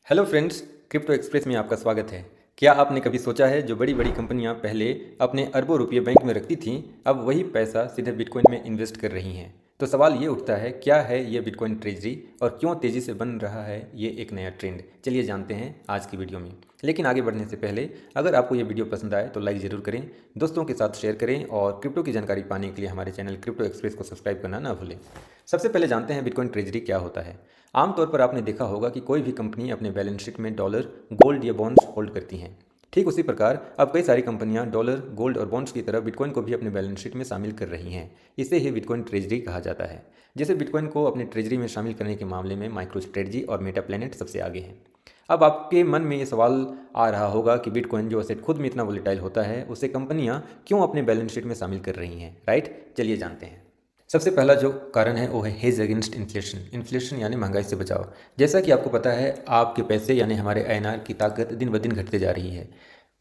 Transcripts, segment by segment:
Hello friends, crypto express में आपका स्वागत है। क्या आपने कभी सोचा है जो बड़ी बड़ी कंपनियां पहले अपने अरबों रुपये बैंक में रखती थीं, अब वही पैसा सीधे बिटकॉइन में इन्वेस्ट कर रही हैं। तो सवाल ये उठता है, क्या है ये बिटकॉइन ट्रेजरी और क्यों तेज़ी से बन रहा है ये एक नया ट्रेंड। चलिए जानते हैं आज की वीडियो में। लेकिन आगे बढ़ने से पहले अगर आपको ये वीडियो पसंद आए तो लाइक ज़रूर करें, दोस्तों के साथ शेयर करें और क्रिप्टो की जानकारी पाने के लिए हमारे चैनल क्रिप्टो एक्सप्रेस को सब्सक्राइब करना ना भूलें। सबसे पहले जानते हैं बिटकॉइन ट्रेजरी क्या होता है। आमतौर पर आपने देखा होगा कि कोई भी कंपनी अपने बैलेंस शीट में डॉलर, गोल्ड या बॉन्ड्स होल्ड करती हैं। ठीक उसी प्रकार अब कई सारी कंपनियां डॉलर, गोल्ड और बॉन्ड्स की तरह बिटकॉइन को भी अपने बैलेंस शीट में शामिल कर रही हैं। इसे ही बिटकॉइन ट्रेजरी कहा जाता है। जैसे बिटकॉइन को अपने ट्रेजरी में शामिल करने के मामले में माइक्रो स्ट्रेटजी और मेटा प्लैनेट सबसे आगे हैं। अब आपके मन में ये सवाल आ रहा होगा कि बिटकॉइन जो असेट खुद में इतना वोलेटाइल होता है, उसे कंपनियां क्यों अपने बैलेंस शीट में शामिल कर रही हैं, राइट? चलिए जानते हैं। सबसे पहला जो कारण है वो है हेज अगेंस्ट इन्फ्लेशन। इन्फ्लेशन यानी महंगाई से बचाव। जैसा कि आपको पता है, आपके पैसे यानी हमारे आईएनआर की ताकत दिन ब दिन घटते जा रही है।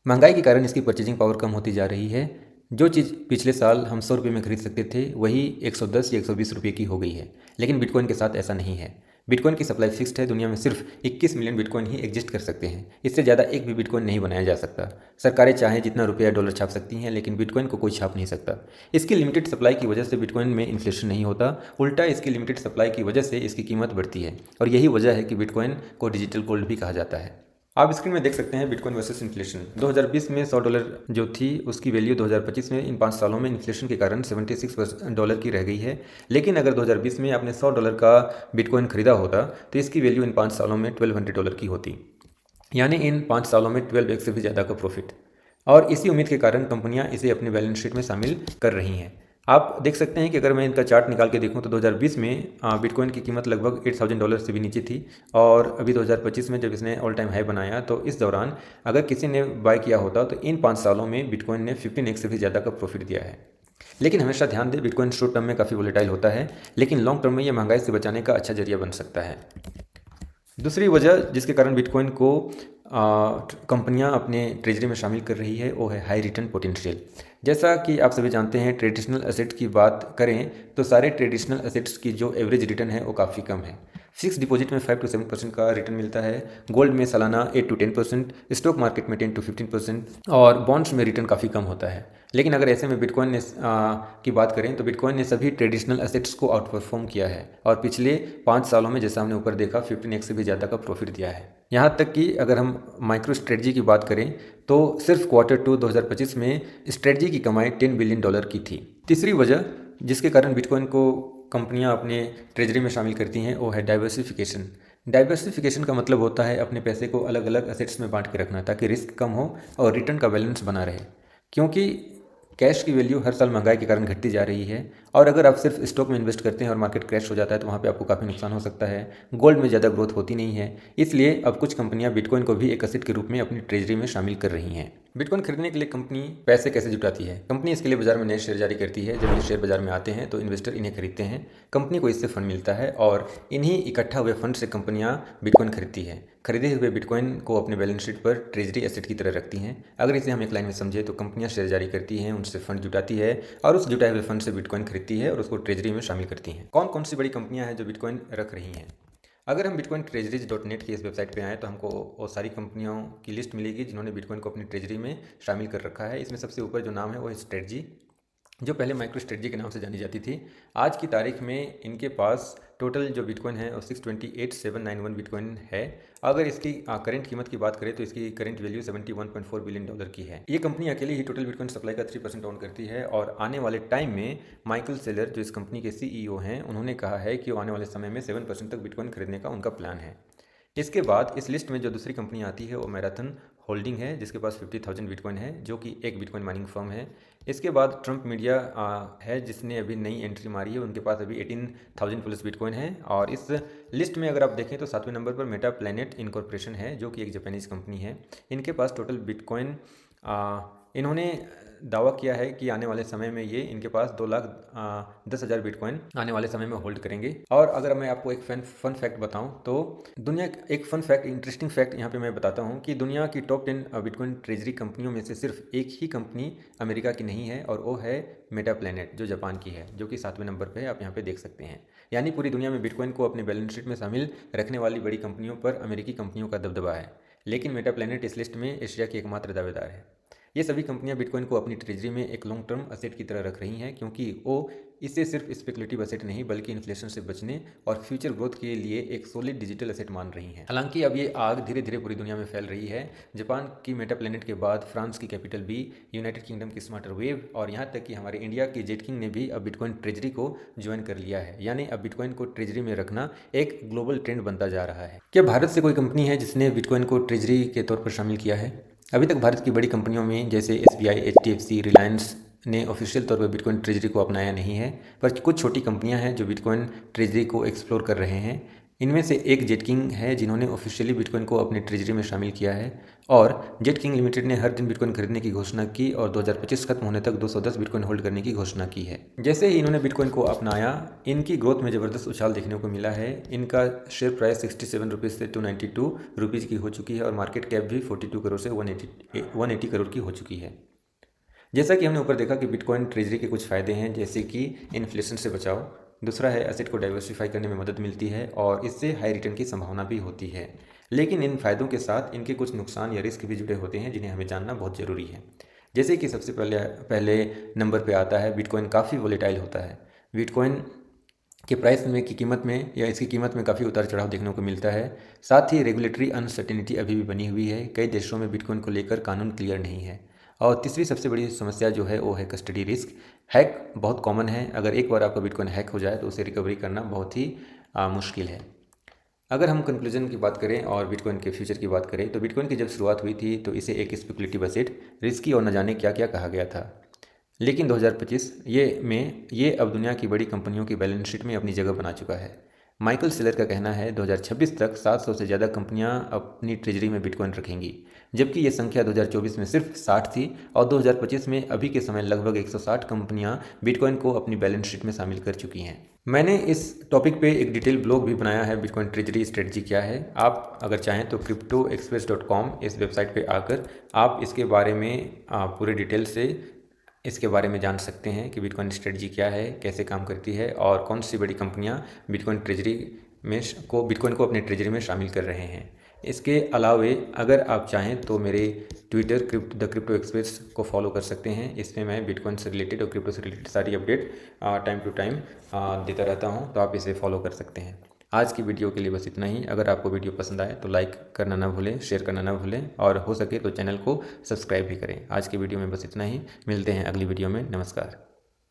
महंगाई के कारण इसकी परचेजिंग पावर कम होती जा रही है। जो चीज़ पिछले साल हम 100 रुपये में खरीद सकते थे, वही 110 या 120 रुपये की हो गई है। लेकिन बिटकॉइन के साथ ऐसा नहीं है। बिटकॉइन की सप्लाई फिक्स्ड है। दुनिया में सिर्फ 21 मिलियन बिटकॉइन ही एग्जिस्ट कर सकते हैं। इससे ज़्यादा एक भी बिटकॉइन नहीं बनाया जा सकता। सरकारें चाहें जितना रुपया डॉलर छाप सकती हैं, लेकिन बिटकॉइन को कोई छाप नहीं सकता। इसकी लिमिटेड सप्लाई की वजह से बिटकॉइन में इन्फ्लेशन नहीं होता, उल्टा इसकी लिमिटेड सप्लाई की वजह से इसकी कीमत बढ़ती है। और यही वजह है कि बिटकॉइन को डिजिटल गोल्ड भी कहा जाता है। आप स्क्रीन में देख सकते हैं बिटकॉइन वर्सेस इन्फ्लेशन। 2020 में $100 जो थी, उसकी वैल्यू 2025 में इन 5 सालों में इन्फ्लेशन के कारण $76 की रह गई है। लेकिन अगर 2020 में आपने $100 का बिटकॉइन खरीदा होता तो इसकी वैल्यू इन 5 सालों में $1200 की होती। यानी इन 5 सालों में 12x से भी ज़्यादा का प्रॉफिट। और इसी उम्मीद के कारण कंपनियां इसे अपने बैलेंस शीट में शामिल कर रही हैं। आप देख सकते हैं कि अगर मैं इनका चार्ट निकाल के देखूं तो 2020 में बिटकॉइन की कीमत लगभग $8000 से भी नीचे थी। और अभी 2025 में जब इसने ऑल टाइम हाई बनाया, तो इस दौरान अगर किसी ने बाय किया होता तो इन 5 सालों में बिटकॉइन ने 15x से भी ज़्यादा का प्रॉफिट दिया है। लेकिन हमेशा ध्यान दें, बिटकॉइन शॉर्ट टर्म में काफ़ी वोलेटाइल होता है, लेकिन लॉन्ग टर्म में यह महंगाई से बचाने का अच्छा जरिया बन सकता है। दूसरी वजह जिसके कारण बिटकॉइन को कंपनियां अपने ट्रेजरी में शामिल कर रही है वो है हाई रिटर्न पोटेंशियल। जैसा कि आप सभी जानते हैं, ट्रेडिशनल एसेट्स की बात करें तो सारे ट्रेडिशनल एसेट्स की जो एवरेज रिटर्न है वो काफ़ी कम है। फिक्स डिपॉजिट में 5 to 7% का रिटर्न मिलता है, गोल्ड में सालाना 8 to 10%, स्टॉक मार्केट में 10 to 15% और बॉन्ड्स में रिटर्न काफ़ी कम होता है। लेकिन अगर ऐसे में बिटकॉइन ने की बात करें तो बिटकॉइन ने सभी ट्रेडिशनल एसेट्स को आउट परफॉर्म किया है और पिछले 5 सालों में, जैसा हमने ऊपर देखा, 15x से भी ज़्यादा का प्रॉफिट दिया है। यहाँ तक कि अगर हम माइक्रो स्ट्रेटजी की बात करें तो सिर्फ Q2 2025 में स्ट्रेटजी की कमाई $10 बिलियन की थी। तीसरी वजह जिसके कारण बिटकॉइन को कंपनियां अपने ट्रेजरी में शामिल करती हैं वो है डाइवर्सिफिकेशन। डाइवर्सिफिकेशन का मतलब होता है अपने पैसे को अलग अलग एसेट्स में बांट के रखना, ताकि रिस्क कम हो और रिटर्न का बैलेंस बना रहे। क्योंकि कैश की वैल्यू हर साल महंगाई के कारण घटती जा रही है, और अगर आप सिर्फ स्टॉक में इन्वेस्ट करते हैं और मार्केट क्रैश हो जाता है तो वहाँ पे आपको काफ़ी नुकसान हो सकता है। गोल्ड में ज़्यादा ग्रोथ होती नहीं है। इसलिए अब कुछ कंपनियां बिटकॉइन को भी एक एसेट के रूप में अपनी ट्रेजरी में शामिल कर रही हैं। बिटकॉइन खरीदने के लिए कंपनी पैसे कैसे जुटाती है? कंपनी इसके लिए बाजार में नए शेयर जारी करती है। जब ये शेयर बाजार में आते हैं तो इन्वेस्टर इन्हें खरीदते हैं। कंपनी को इससे फंड मिलता है और इन्हीं इकट्ठा हुए फंड से कंपनियां बिटकॉइन खरीदती है। खरीदे हुए बिटकॉइन को अपने बैलेंस शीट पर ट्रेजरी एसेट की तरह रखती हैं। अगर इसे हम एक लाइन में समझे तो कंपनियां शेयर जारी करती हैं, उनसे फंड जुटाती है और उस जुटाए हुए फंड से बिटकॉइन खरीदती है और उसको ट्रेजरी में शामिल करती हैं। कौन कौन सी बड़ी कंपनियां हैं जो बिटकॉइन रख रही हैं? अगर हम बिटकॉइन ट्रेजरीज.net की इस वेबसाइट पे आएँ तो हमको वो सारी कंपनियों की लिस्ट मिलेगी जिन्होंने बिटकॉइन को अपनी ट्रेजरी में शामिल कर रखा है। इसमें सबसे ऊपर जो नाम है वो है स्ट्रेटजी, जो पहले माइक्रो स्ट्रेटजी के नाम से जानी जाती थी। आज की तारीख में इनके पास टोटल जो बिटकॉइन है वो 628,791 बिटकॉइन है। अगर इसकी करंट कीमत की बात करें तो इसकी करंट वैल्यू $71.4 बिलियन की है। ये कंपनी अकेली ही टोटल बिटकॉइन सप्लाई का 3% ओन करती है और आने वाले टाइम में माइकल सेलर, जो इस कंपनी के सीईओ हैं, उन्होंने कहा है कि वो आने वाले समय में 7% तक बिटकॉइन खरीदने का उनका प्लान है। इसके बाद इस लिस्ट में जो दूसरी कंपनी आती है वो मैराथन होल्डिंग है, जिसके पास 50,000 बिटकॉइन है, जो कि एक बिटकॉइन माइनिंग फर्म है। इसके बाद ट्रंप मीडिया है, जिसने अभी नई एंट्री मारी है, उनके पास अभी 18,000 प्लस बिटकॉइन है। और इस लिस्ट में अगर आप देखें तो 7वें नंबर पर मेटा प्लैनेट इनकॉर्पोरेशन है, जो कि एक जापानीज़ कंपनी है। इनके पास टोटल बिटकॉइन इन्होंने दावा किया है कि आने वाले समय में ये इनके पास 2,10,000 बिटकॉइन आने वाले समय में होल्ड करेंगे। और अगर मैं आपको एक फन फैक्ट बताऊं तो दुनिया एक फन फैक्ट, इंटरेस्टिंग फैक्ट यहाँ पे मैं बताता हूँ कि दुनिया की टॉप 10 बिटकॉइन ट्रेजरी कंपनियों में से सिर्फ एक ही कंपनी अमेरिका की नहीं है, और वो है मेटा प्लैनेट, जो जापान की है, जो कि 7वें नंबर पर है, आप यहाँ पे देख सकते हैं। यानी पूरी दुनिया में बिटकॉइन को अपने बैलेंस शीट में शामिल रखने वाली बड़ी कंपनियों पर अमेरिकी कंपनियों का दबदबा है, लेकिन मेटा प्लैनेट इस लिस्ट में एशिया की एकमात्र दावेदार है। ये सभी कंपनियां बिटकॉइन को अपनी ट्रेजरी में एक लॉन्ग टर्म असेट की तरह रख रही हैं, क्योंकि वो इसे सिर्फ स्पेकुलेटिव असेट नहीं बल्कि इन्फ्लेशन से बचने और फ्यूचर ग्रोथ के लिए एक सॉलिड डिजिटल असेट मान रही हैं। हालांकि अब ये आग धीरे धीरे पूरी दुनिया में फैल रही है। जापान की मेटा प्लैनेट के बाद फ्रांस की कैपिटल बी, यूनाइटेड किंगडम की स्मार्टर वेव और यहाँ तक कि हमारे इंडिया के जेट किंग ने भी अब बिटकॉइन ट्रेजरी को ज्वाइन कर लिया है। यानी अब बिटकॉइन को ट्रेजरी में रखना एक ग्लोबल ट्रेंड बनता जा रहा है। क्या भारत से कोई कंपनी है जिसने बिटकॉइन को ट्रेजरी के तौर पर शामिल किया है? अभी तक भारत की बड़ी कंपनियों में जैसे SBI, HDFC, रिलायंस ने ऑफिशियल तौर पर बिटकॉइन ट्रेजरी को अपनाया नहीं है, पर कुछ छोटी कंपनियां हैं जो बिटकॉइन ट्रेजरी को एक्सप्लोर कर रहे हैं। इनमें से एक जेट किंग है, जिन्होंने ऑफिशियली बिटकॉइन को अपने ट्रेजरी में शामिल किया है। और जेट किंग लिमिटेड ने हर दिन बिटकॉइन खरीदने की घोषणा की और 2025 खत्म होने तक 210 बिटकॉइन होल्ड करने की घोषणा की है। जैसे ही इन्होंने बिटकॉइन को अपनाया, इनकी ग्रोथ में ज़बरदस्त उछाल देखने को मिला है। इनका शेयर प्राइस 67 रुपीज़ से 292 रुपीज़ की हो चुकी है और मार्केट कैप भी 42 करोड़ से 180 करोड़ की हो चुकी है। जैसा कि हमने ऊपर देखा कि बिटकॉइन ट्रेजरी के कुछ फ़ायदे हैं, जैसे कि इन्फ्लेशन से बचाव, दूसरा है एसेट को डाइवर्सिफाई करने में मदद मिलती है और इससे हाई रिटर्न की संभावना भी होती है। लेकिन इन फ़ायदों के साथ इनके कुछ नुकसान या रिस्क भी जुड़े होते हैं, जिन्हें हमें जानना बहुत ज़रूरी है। जैसे कि सबसे पहले नंबर पे आता है, बिटकॉइन काफ़ी वोलेटाइल होता है। बिटकॉइन के प्राइस में की कीमत में या इसकी कीमत में काफ़ी उतार चढ़ाव देखने को मिलता है। साथ ही रेगुलेटरी अनसर्टेनिटी अभी भी बनी हुई है। कई देशों में बिटकॉइन को लेकर कानून क्लियर नहीं है। और तीसरी सबसे बड़ी समस्या जो है वो है कस्टडी रिस्क। हैक बहुत कॉमन है। अगर एक बार आपका बिटकॉइन हैक हो जाए तो उसे रिकवरी करना बहुत ही मुश्किल है। अगर हम कंक्लूजन की बात करें और बिटकॉइन के फ्यूचर की बात करें तो बिटकॉइन की जब शुरुआत हुई थी तो इसे एक स्पेकुलेटिव एसेट, रिस्की और न जाने क्या क्या कहा गया था। लेकिन 2025 ये अब दुनिया की बड़ी कंपनियों की बैलेंस शीट में अपनी जगह बना चुका है। माइकल सेलर का कहना है 2026 तक 700 से ज़्यादा कंपनियां अपनी ट्रेजरी में बिटकॉइन रखेंगी, जबकि ये संख्या 2024 में सिर्फ 60 थी और 2025 में अभी के समय लगभग 160 कंपनियां बिटकॉइन को अपनी बैलेंस शीट में शामिल कर चुकी हैं। मैंने इस टॉपिक पे एक डिटेल ब्लॉग भी बनाया है, बिटकॉइन ट्रेजरी स्ट्रेटजी क्या है। आप अगर चाहें तो cryptoexpress.com इस वेबसाइट पे आकर आप इसके बारे में पूरे डिटेल से इसके बारे में जान सकते हैं कि बिटकॉइन स्ट्रेटजी क्या है, कैसे काम करती है और कौन सी बड़ी कंपनियां बिटकॉइन बिटकॉइन को अपने ट्रेजरी में शामिल कर रहे हैं। इसके अलावे अगर आप चाहें तो मेरे ट्विटर द क्रिप्टो एक्सप्रेस को फॉलो कर सकते हैं। इसमें मैं बिटकॉइन से रिलेटेड और क्रिप्टो से रिलेटेड सारी अपडेट टाइम टू टाइम देता रहता हूं, तो आप इसे फॉलो कर सकते हैं। आज की वीडियो के लिए बस इतना ही। अगर आपको वीडियो पसंद आए तो लाइक करना ना भूलें, शेयर करना ना भूलें और हो सके तो चैनल को सब्सक्राइब भी करें। आज की वीडियो में बस इतना ही। मिलते हैं अगली वीडियो में। नमस्कार।